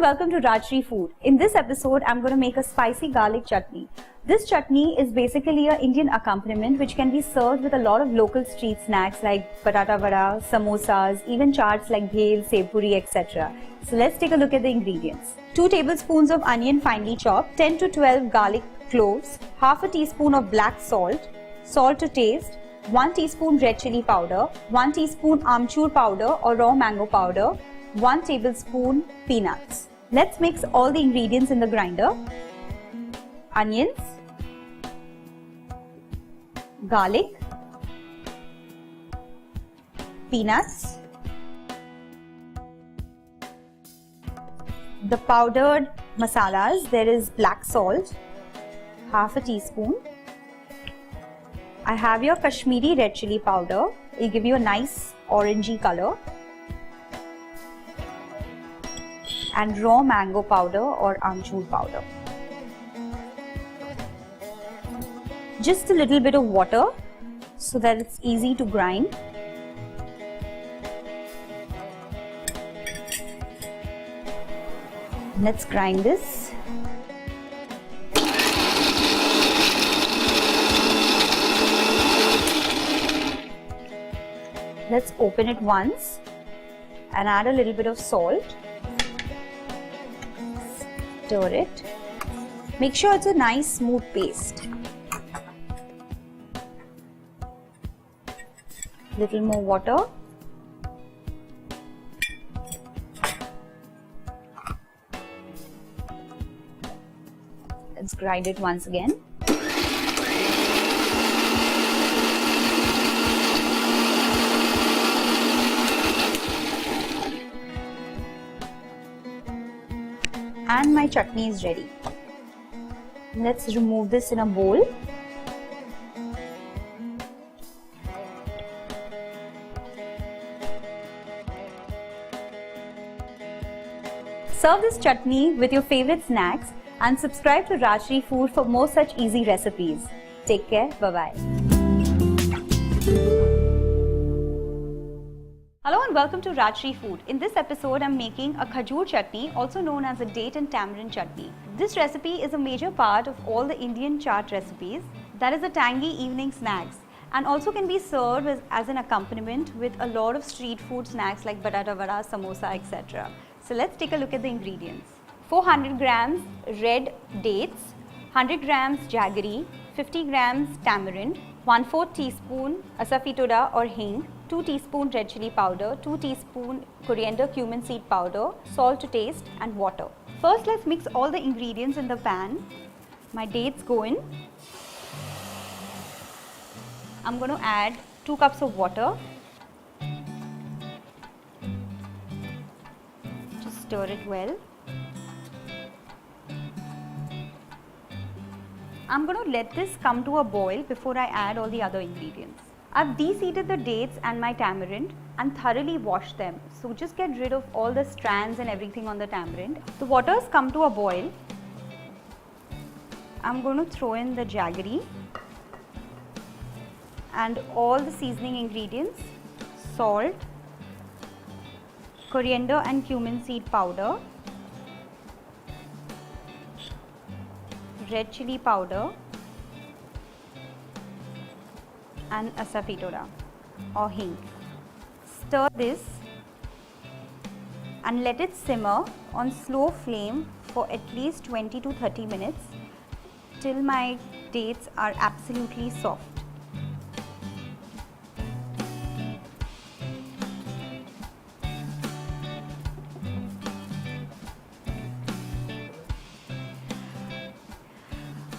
welcome to Rajshri Food. In this episode, I'm going to make a spicy garlic chutney. This chutney is basically an Indian accompaniment which can be served with a lot of local street snacks like patata vada, samosas, even chaats like bhel, sev puri, etc. So let's take a look at the ingredients. 2 tablespoons of onion finely chopped, 10 to 12 garlic cloves, half a teaspoon of black salt, salt to taste, 1 teaspoon red chili powder, 1 teaspoon amchur powder or raw mango powder, 1 tablespoon peanuts. Let's mix all the ingredients in the grinder. Onions, garlic, peanuts, the powdered masalas. There is black salt, half a teaspoon. I have your Kashmiri red chili powder. It'll give you a nice orangey color. And raw mango powder or amchur powder. Just a little bit of water so that it's easy to grind. Let's grind this. Let's open it once and add a little bit of salt. Stir it. Make sure it's a nice smooth paste. Little more water. Let's grind it once again. And my chutney is ready. Let's remove this in a bowl. Serve this chutney with your favorite snacks and subscribe to Rajshri Food for more such easy recipes. Take care. Bye-bye. Hello and welcome to Rajshri Food. In this episode, I'm making a khajur chutney, also known as a date and tamarind chutney. This recipe is a major part of all the Indian chaat recipes. That is a tangy evening snacks and also can be served as an accompaniment with a lot of street food snacks like batata vada, samosa, etc. So let's take a look at the ingredients. 400 grams red dates, 100 grams jaggery, 50 grams tamarind, 1/4 teaspoon asafoetida or hing, 2 teaspoon red chili powder, 2 teaspoon coriander cumin seed powder, salt to taste and water. First let's mix all the ingredients in the pan. My dates go in. I'm going to add 2 cups of water. Just stir it well. I'm going to let this come to a boil before I add all the other ingredients. I've de-seeded the dates and my tamarind and thoroughly washed them. So just get rid of all the strands and everything on the tamarind. The water has come to a boil. I'm going to throw in the jaggery and all the seasoning ingredients, salt, coriander and cumin seed powder, red chili powder and asafoetida or hing. Stir this and let it simmer on slow flame for at least 20 to 30 minutes till my dates are absolutely soft.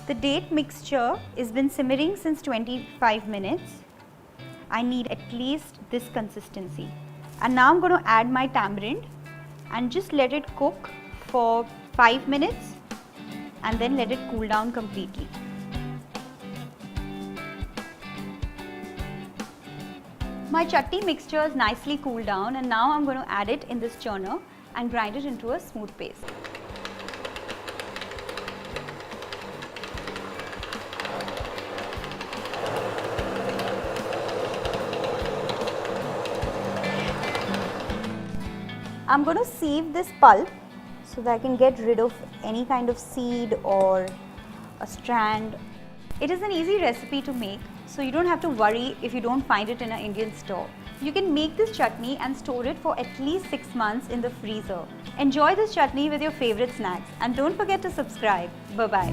The date mixture has been simmering since 25 minutes. I need at least this consistency. And now I'm going to add my tamarind and just let it cook for 5 minutes and then let it cool down completely. My chutney mixture is nicely cooled down and now I'm going to add it in this churner and grind it into a smooth paste. I'm going to sieve this pulp so that I can get rid of any kind of seed or a strand. It is an easy recipe to make, so you don't have to worry if you don't find it in an Indian store. You can make this chutney and store it for at least 6 months in the freezer. Enjoy this chutney with your favorite snacks and don't forget to subscribe. Bye-bye.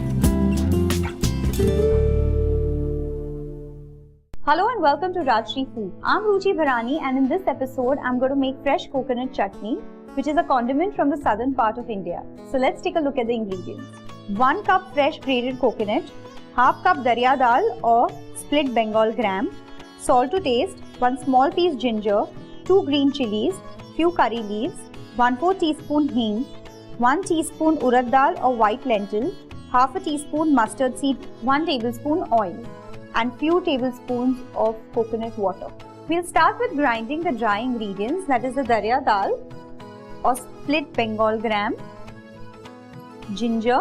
Hello and welcome to Rajshri Food. I'm Ruchi Bharani and in this episode I'm going to make fresh coconut chutney, which is a condiment from the southern part of India. So let's take a look at the ingredients. 1 cup fresh grated coconut, half cup darya dal or split Bengal gram, salt to taste, 1 small piece ginger, 2 green chilies, few curry leaves, 1/4 teaspoon hing, 1 teaspoon urad dal or white lentil, half a teaspoon mustard seed, 1 tablespoon oil, and few tablespoons of coconut water. We'll start with grinding the dry ingredients, that is the darya dal or split Bengal gram, ginger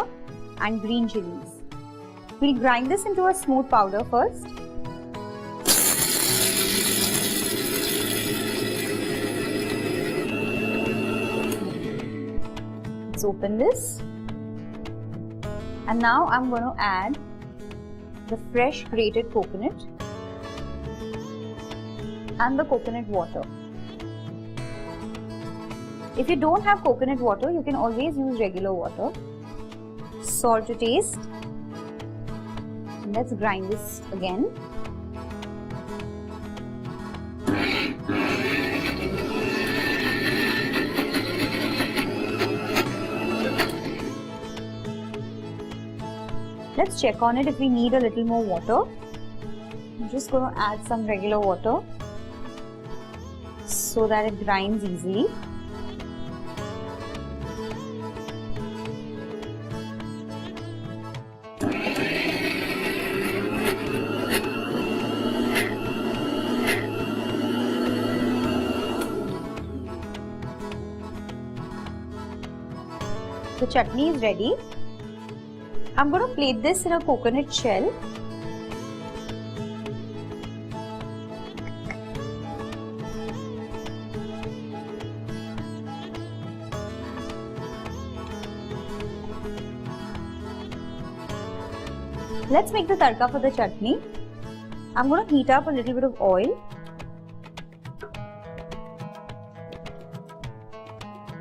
and green chilies. We'll grind this into a smooth powder first. Let's open this. And now I'm going to add the fresh grated coconut and the coconut water. If you don't have coconut water, you can always use regular water. Salt to taste. Let's grind this again. Let's check on it if we need a little more water. I'm just going to add some regular water so that it grinds easily. The chutney is ready. I'm going to plate this in a coconut shell. Let's make the tadka for the chutney. I'm going to heat up a little bit of oil.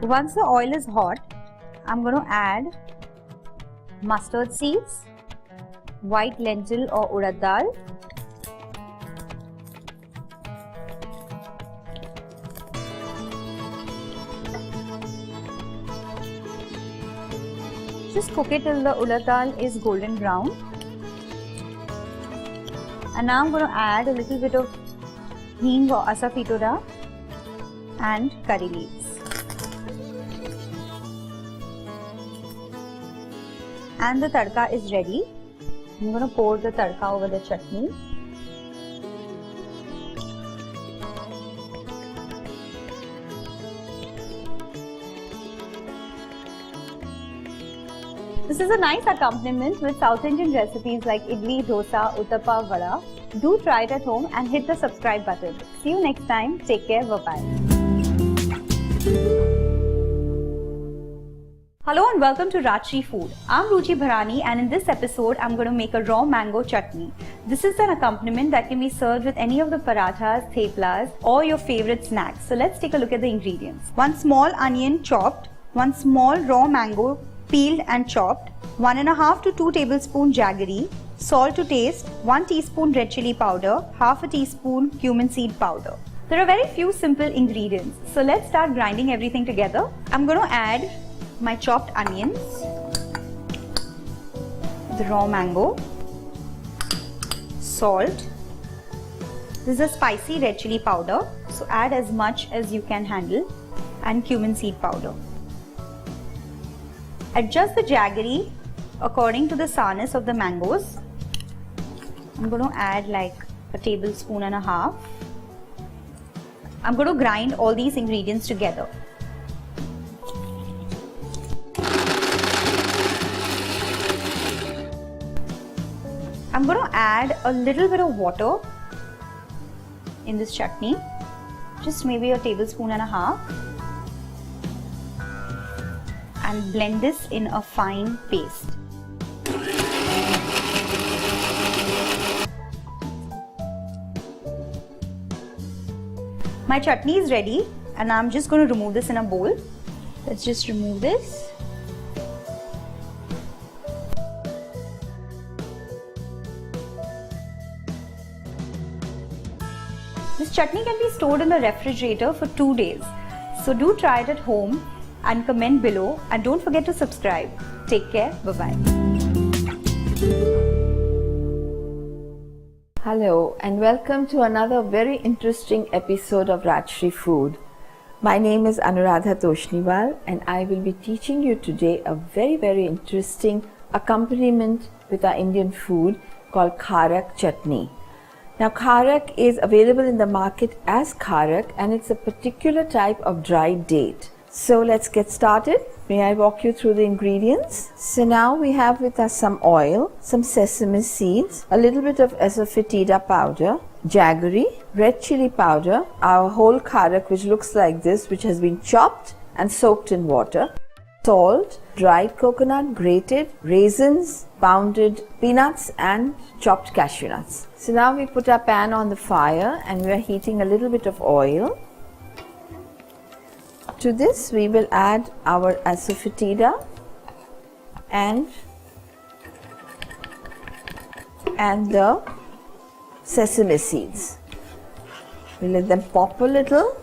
Once the oil is hot, I'm going to add mustard seeds, white lentil or urad dal, just cook it till the urad dal is golden brown. And now I'm going to add a little bit of hing or asafoetida and curry leaves. And the tadka is ready. I'm going to pour the tadka over the chutney. This is a nice accompaniment with South Indian recipes like idli, dosa, uttapa, vada. Do try it at home and hit the subscribe button. See you next time. Take care. Bye-bye. Hello and welcome to Rajshri Food. I'm Ruchi Bharani and in this episode I'm going to make a raw mango chutney. This is an accompaniment that can be served with any of the parathas, theplas or your favorite snacks. So let's take a look at the ingredients. 1 small onion chopped, 1 small raw mango peeled and chopped, 1.5 to 2 tablespoon jaggery, salt to taste, 1 teaspoon red chili powder, half a teaspoon cumin seed powder. There are very few simple ingredients. So let's start grinding everything together. I'm going to add my chopped onions, the raw mango, salt. This is a spicy red chili powder, so add as much as you can handle, and cumin seed powder. Adjust the jaggery according to the sourness of the mangoes. I'm going to add like a tablespoon and a half. I'm going to grind all these ingredients together. I'm going to add a little bit of water in this chutney, just maybe a tablespoon and a half. and blend this in a fine paste. My chutney is ready and I'm just going to remove this in a bowl. Let's just remove this. This chutney can be stored in the refrigerator for 2 days. So do try it at home and comment below, and don't forget to subscribe. Take care. Bye-bye. Hello and welcome to another very interesting episode of Rajshri Food. My name is Anuradha Toshniwal and I will be teaching you today a very interesting accompaniment with our Indian food called Kharak chutney. Now Kharak is available in the market as Kharak and it's a particular type of dried date. So let's get started. May I walk you through the ingredients? So now we have with us some oil, some sesame seeds, a little bit of asafoetida powder, jaggery, red chili powder, our whole kharak which looks like this, which has been chopped and soaked in water, salt, dried coconut, grated, raisins, pounded peanuts and chopped cashew nuts. So now we put our pan on the fire and we are heating a little bit of oil. To this we will add our asafoetida and the sesame seeds. We let them pop a little.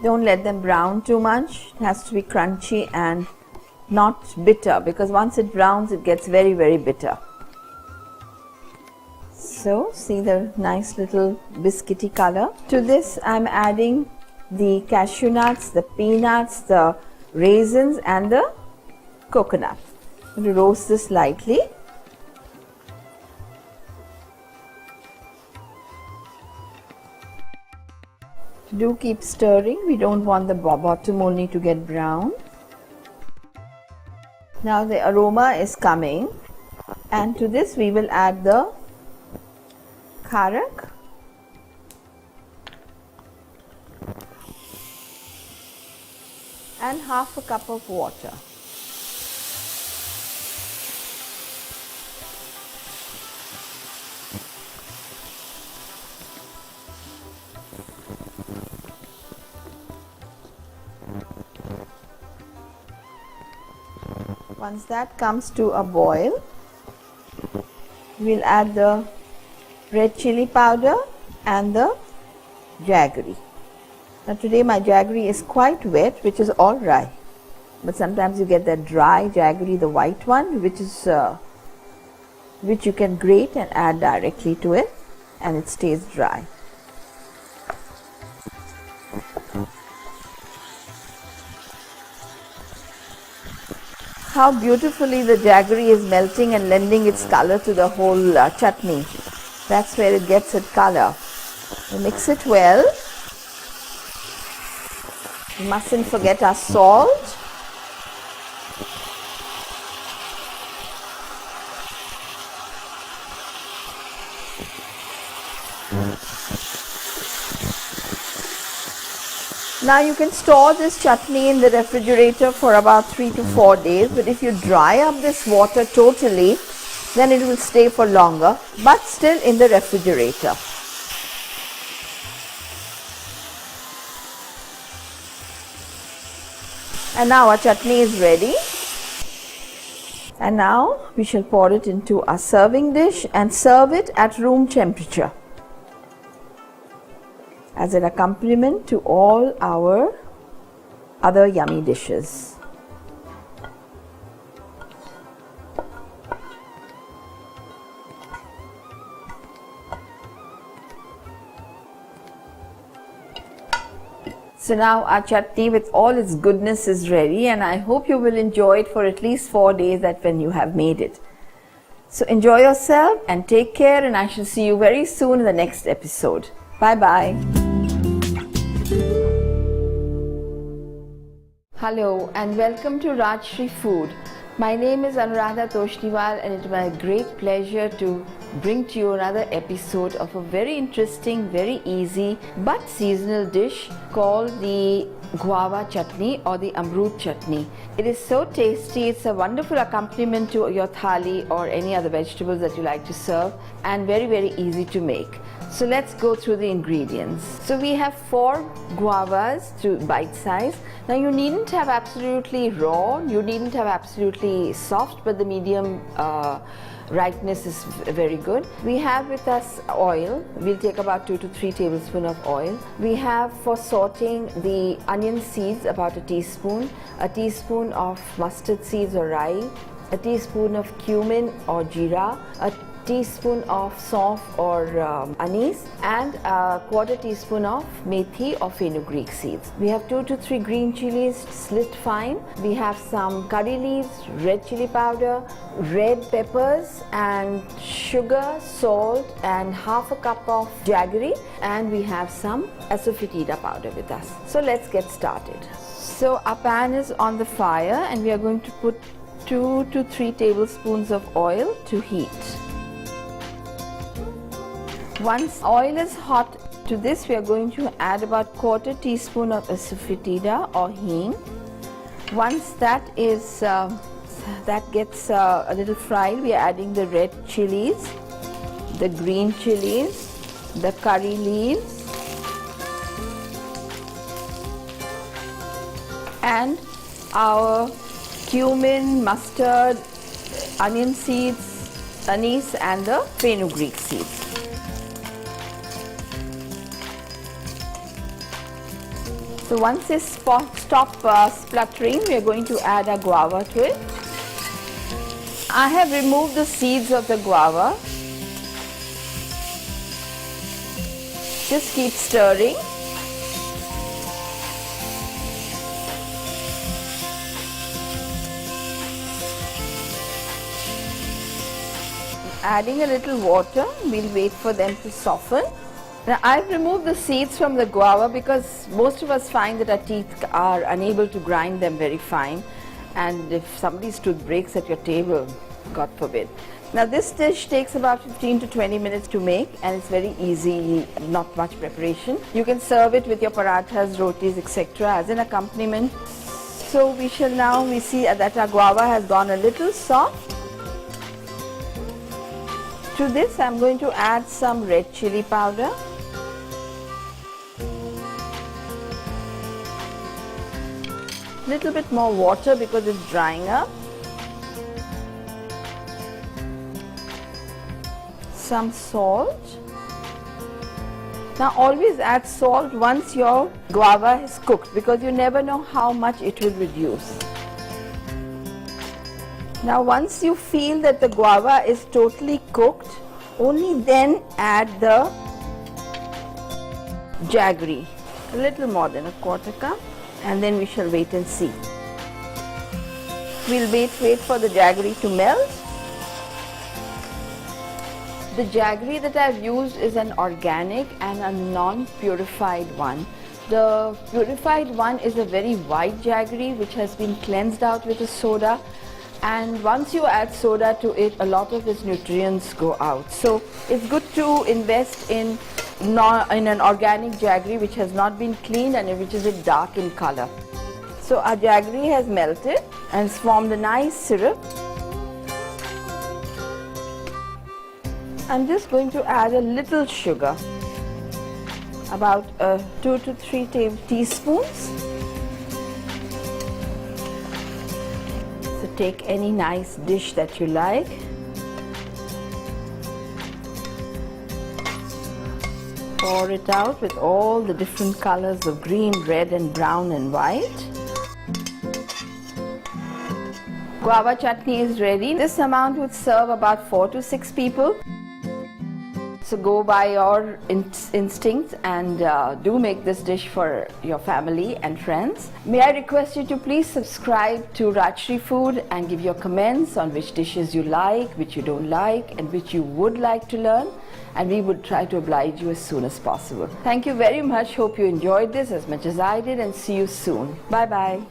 Don't let them brown too much. It has to be crunchy and not bitter, because once it browns it gets very bitter. So see the nice little biscuity color. To this I am adding the cashew nuts, the peanuts, the raisins and the coconut. I'm going to roast this lightly. Do keep stirring, we don't want the bottom only to get brown. Now the aroma is coming, and to this we will add the kharak and half a cup of water. Once that comes to a boil, we'll add the red chili powder and the jaggery. Now today my jaggery is quite wet, which is all right, but sometimes you get that dry jaggery, the white one, which you can grate and add directly to it and it stays dry. How beautifully the jaggery is melting and lending its color to the whole chutney. That's where it gets its color. We mix it well. We mustn't forget our salt. Now you can store this chutney in the refrigerator for about 3 to 4 days, but if you dry up this water totally, then it will stay for longer, but still in the refrigerator. And now our chutney is ready. And now we shall pour it into a serving dish and serve it at room temperature as an accompaniment to all our other yummy dishes. So now our chutney with all its goodness is ready, and I hope you will enjoy it for at least 4 days that when you have made it. So enjoy yourself and take care, and I shall see you very soon in the next episode. Bye bye. Hello and welcome to Rajshri Food. My name is Anuradha Toshniwal and it is my great pleasure to bring to you another episode of a very interesting, very easy but seasonal dish called the Guava Chutney or the Amrut Chutney. It is so tasty, it's a wonderful accompaniment to your thali or any other vegetables that you like to serve, and very, very easy to make. So let's go through the ingredients. So we have 4 guavas to bite size. Now you needn't have absolutely raw, you needn't have absolutely soft, but the medium ripeness is very good. We have with us oil. We'll take about 2 to 3 tablespoons of oil. We have for sauteing the onion seeds, about a teaspoon of mustard seeds or rye, a teaspoon of cumin or jeera, a teaspoon of saunf or anise, and a quarter teaspoon of methi or fenugreek seeds. We have 2 to 3 green chilies slit fine. We have some curry leaves, red chili powder, red peppers, and sugar, salt, and half a cup of jaggery, and we have some asafoetida powder with us. So let's get started. So our pan is on the fire and we are going to put 2 to 3 tablespoons of oil to heat. Once oil is hot, to this we are going to add about quarter teaspoon of asafoetida or hing. Once that gets a little fried, we are adding the red chilies, the green chilies, the curry leaves, and our cumin, mustard, onion seeds, anise, and the fenugreek seeds. So once they stop spluttering, we are going to add a guava to it. I have removed the seeds of the guava. Just keep stirring. Adding a little water, we'll wait for them to soften. Now I've removed the seeds from the guava because most of us find that our teeth are unable to grind them very fine, and if somebody's tooth breaks at your table, God forbid. Now this dish takes about 15 to 20 minutes to make and it's very easy, not much preparation. You can serve it with your parathas, rotis, etc. as an accompaniment. So we see that our guava has gone a little soft. To this I'm going to add some red chili powder. Little bit more water because it's drying up. Some salt. Now always add salt once your guava is cooked because you never know how much it will reduce. Now once you feel that the guava is totally cooked, only then add the jaggery, a little more than a quarter cup, and then we shall wait and see. We'll wait for the jaggery to melt. The jaggery that I've used is an organic and a non-purified one. The purified one is a very white jaggery which has been cleansed out with a soda, and once you add soda to it, a lot of its nutrients go out. So it's good to invest in an organic jaggery which has not been cleaned and which is dark in color. So our jaggery has melted and it's formed a nice syrup. I'm just going to add a little sugar, about 2 to 3 teaspoons. So take any nice dish that you like. Pour it out with all the different colors of green, red, and brown and white. Guava chutney is ready. This amount would serve about 4 to 6 people. So go by your instincts and do make this dish for your family and friends. May I request you to please subscribe to Rajshri Food and give your comments on which dishes you like, which you don't like, and which you would like to learn. And we would try to oblige you as soon as possible. Thank you very much. Hope you enjoyed this as much as I did, and see you soon. Bye bye.